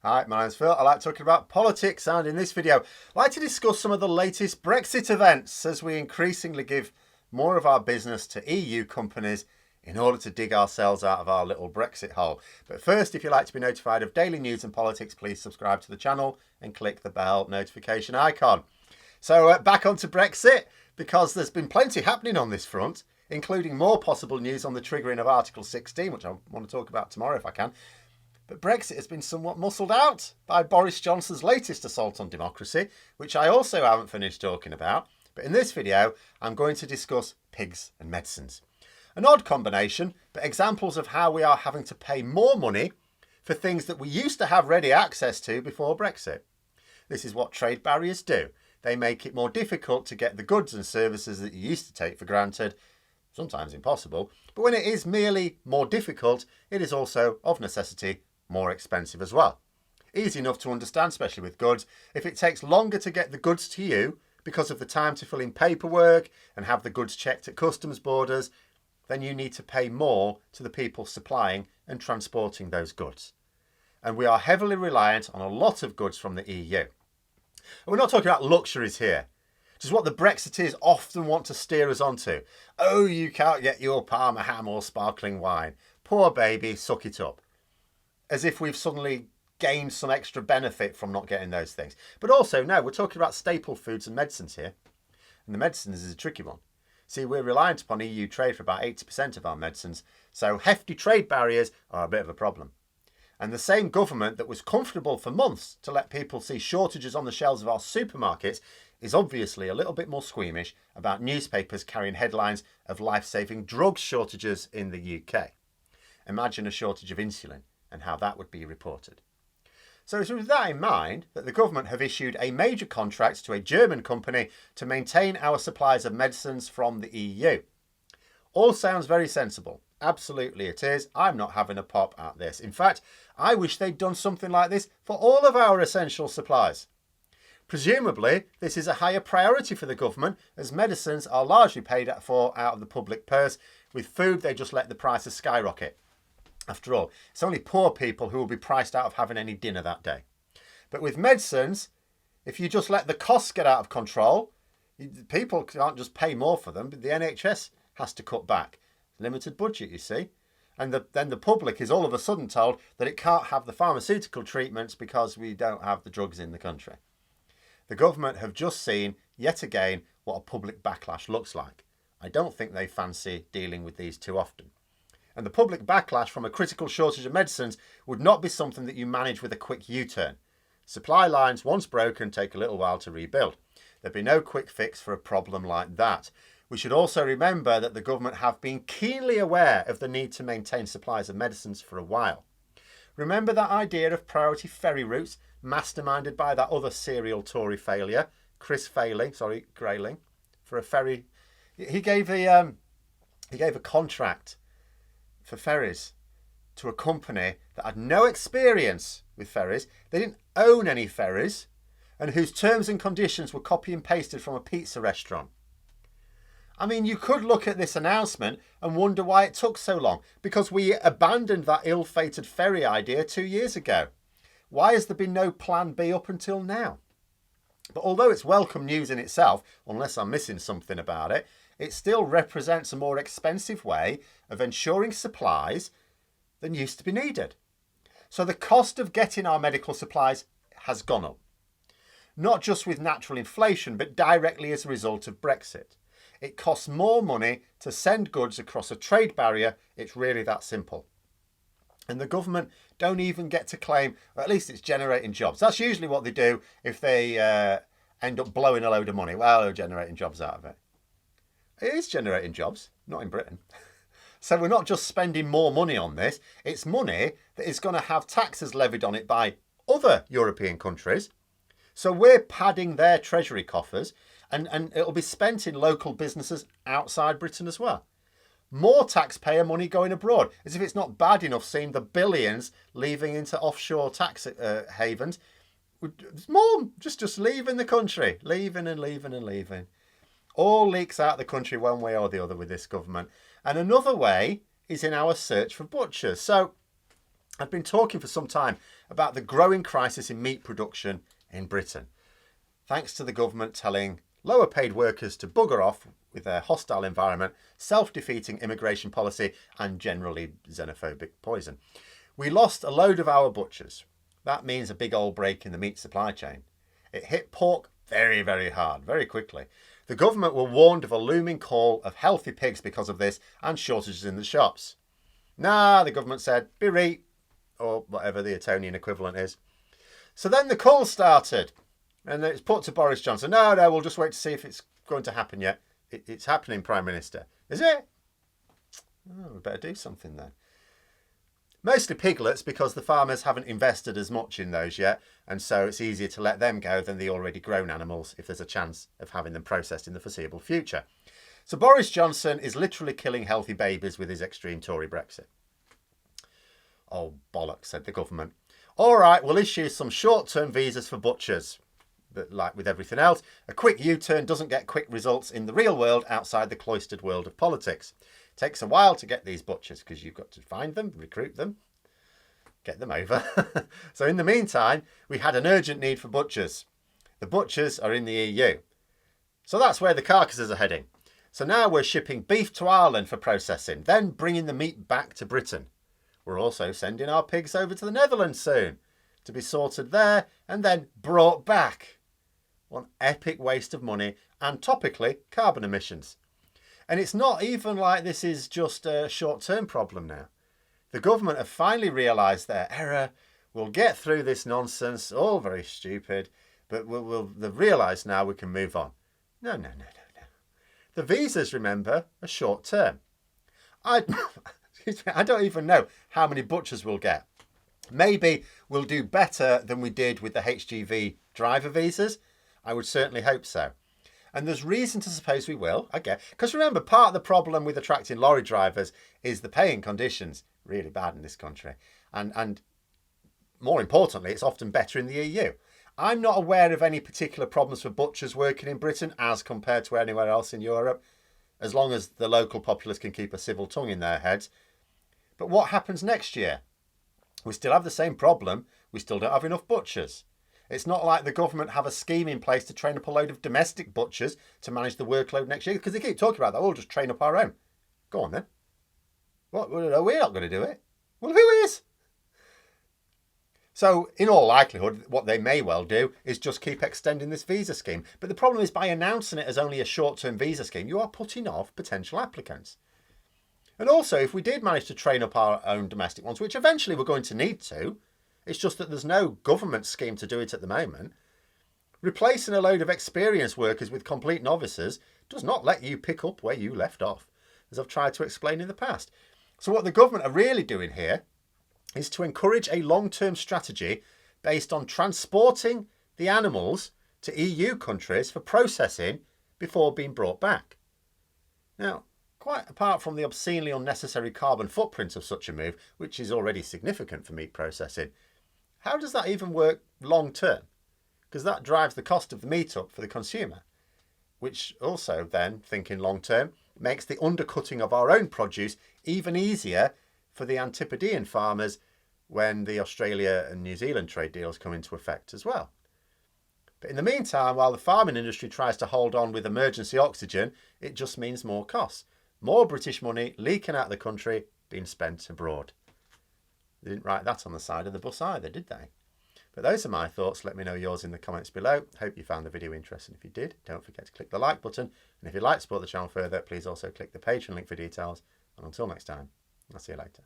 Hi, my name's Phil. I like talking about politics, and in this video, I'd like to discuss some of the latest Brexit events as we increasingly give more of our business to EU companies in order to dig ourselves out of our little Brexit hole. But first, if you'd like to be notified of daily news and politics, please subscribe to the channel and click the bell notification icon. So back onto Brexit, because there's been plenty happening on this front, including more possible news on the triggering of Article 16, which I want to talk about tomorrow if I can. But Brexit has been somewhat muscled out by Boris Johnson's latest assault on democracy, which I also haven't finished talking about. But in this video, I'm going to discuss pigs and medicines. An odd combination, but examples of how we are having to pay more money for things that we used to have ready access to before Brexit. This is what trade barriers do. They make it more difficult to get the goods and services that you used to take for granted, sometimes impossible. But when it is merely more difficult, it is also, of necessity, more expensive as well. Easy enough to understand, especially with goods. If it takes longer to get the goods to you because of the time to fill in paperwork and have the goods checked at customs borders, then you need to pay more to the people supplying and transporting those goods. And we are heavily reliant on a lot of goods from the EU. And we're not talking about luxuries here, which is what the Brexiteers often want to steer us onto. Oh, you can't get your Parma ham or sparkling wine. Poor baby, suck it up. As if we've suddenly gained some extra benefit from not getting those things. But also, no, we're talking about staple foods and medicines here. And the medicines is a tricky one. See, we're reliant upon EU trade for about 80% of our medicines, so hefty trade barriers are a bit of a problem. And the same government that was comfortable for months to let people see shortages on the shelves of our supermarkets is obviously a little bit more squeamish about newspapers carrying headlines of life-saving drug shortages in the UK. Imagine a shortage of insulin and how that would be reported. So it's with that in mind that the government have issued a major contract to a German company to maintain our supplies of medicines from the EU. All sounds very sensible. Absolutely it is. I'm not having a pop at this. In fact, I wish they'd done something like this for all of our essential supplies. Presumably, this is a higher priority for the government as medicines are largely paid for out of the public purse. With food, they just let the prices skyrocket. After all, it's only poor people who will be priced out of having any dinner that day. But with medicines, if you just let the costs get out of control, people can't just pay more for them, but the NHS has to cut back. Limited budget, you see. And then the public is all of a sudden told that it can't have the pharmaceutical treatments because we don't have the drugs in the country. The government have just seen, yet again, what a public backlash looks like. I don't think they fancy dealing with these too often. And the public backlash from a critical shortage of medicines would not be something that you manage with a quick U-turn. Supply lines, once broken, take a little while to rebuild. There'd be no quick fix for a problem like that. We should also remember that the government have been keenly aware of the need to maintain supplies of medicines for a while. Remember that idea of priority ferry routes, masterminded by that other serial Tory failure, Grayling, for a ferry. He gave a contract for ferries to a company that had no experience with ferries. They didn't own any ferries and whose terms and conditions were copy and pasted from a pizza restaurant. I mean, you could look at this announcement and wonder why it took so long, because we abandoned that ill-fated ferry idea 2 years ago. Why has there been no plan B up until now? But although it's welcome news in itself, unless I'm missing something about it, it still represents a more expensive way of ensuring supplies than used to be needed. So the cost of getting our medical supplies has gone up. Not just with natural inflation, but directly as a result of Brexit. It costs more money to send goods across a trade barrier. It's really that simple. And the government don't even get to claim, or at least it's generating jobs. That's usually what they do if they end up blowing a load of money. Well, they're generating jobs out of it. It is generating jobs, not in Britain. So we're not just spending more money on this. It's money that is going to have taxes levied on it by other European countries. So we're padding their treasury coffers and it'll be spent in local businesses outside Britain as well. More taxpayer money going abroad, as if it's not bad enough seeing the billions leaving into offshore tax havens. More just leaving the country, leaving. All leaks out of the country one way or the other with this government. And another way is in our search for butchers. So I've been talking for some time about the growing crisis in meat production in Britain, thanks to the government telling lower paid workers to bugger off with their hostile environment, self-defeating immigration policy and generally xenophobic poison. We lost a load of our butchers. That means a big old break in the meat supply chain. It hit pork very, very hard, very quickly. The government were warned of a looming call of healthy pigs because of this and shortages in the shops. Nah, the government said, bereat, or whatever the Etonian equivalent is. So then the call started, and it's put to Boris Johnson. No, we'll just wait to see if it's going to happen yet. It's happening, Prime Minister. Is it? Oh, we better do something then. Mostly piglets, because the farmers haven't invested as much in those yet, and so it's easier to let them go than the already grown animals if there's a chance of having them processed in the foreseeable future. So Boris Johnson is literally killing healthy babies with his extreme Tory Brexit. Oh, bollocks, said the government. All right, we'll issue some short-term visas for butchers. But like with everything else, a quick U-turn doesn't get quick results in the real world outside the cloistered world of politics. It takes a while to get these butchers because you've got to find them, recruit them, get them over. So in the meantime, we had an urgent need for butchers. The butchers are in the EU. So that's where the carcasses are heading. So now we're shipping beef to Ireland for processing, then bringing the meat back to Britain. We're also sending our pigs over to the Netherlands soon to be sorted there and then brought back. One epic waste of money and, topically, carbon emissions. And it's not even like this is just a short-term problem now. The government have finally realised their error. We'll get through this nonsense, all very stupid, but they've realised now we can move on. No. The visas, remember, are short-term. I don't even know how many butchers we'll get. Maybe we'll do better than we did with the HGV driver visas. I would certainly hope so. And there's reason to suppose we will, I guess. Because remember, part of the problem with attracting lorry drivers is the paying conditions. Really bad in this country. And more importantly, it's often better in the EU. I'm not aware of any particular problems for butchers working in Britain as compared to anywhere else in Europe, as long as the local populace can keep a civil tongue in their heads. But what happens next year? We still have the same problem. We still don't have enough butchers. It's not like the government have a scheme in place to train up a load of domestic butchers to manage the workload next year, because they keep talking about that. We'll just train up our own. Go on then. What? We're not going to do it. Well, who is? So, in all likelihood, what they may well do is just keep extending this visa scheme. But the problem is, by announcing it as only a short-term visa scheme, you are putting off potential applicants. And also, if we did manage to train up our own domestic ones, which eventually we're going to need to, it's just that there's no government scheme to do it at the moment, replacing a load of experienced workers with complete novices does not let you pick up where you left off, as I've tried to explain in the past. So what the government are really doing here is to encourage a long-term strategy based on transporting the animals to EU countries for processing before being brought back. Now, quite apart from the obscenely unnecessary carbon footprint of such a move, which is already significant for meat processing, how does that even work long-term? Because that drives the cost of the meat up for the consumer, which also then, thinking long-term, makes the undercutting of our own produce even easier for the Antipodean farmers when the Australia and New Zealand trade deals come into effect as well. But in the meantime, while the farming industry tries to hold on with emergency oxygen, it just means more costs. More British money leaking out of the country, being spent abroad. They didn't write that on the side of the bus either, did they? But those are my thoughts. Let me know yours in the comments below. Hope you found the video interesting. If you did, don't forget to click the like button. And if you'd like to support the channel further, please also click the Patreon link for details. And until next time, I'll see you later.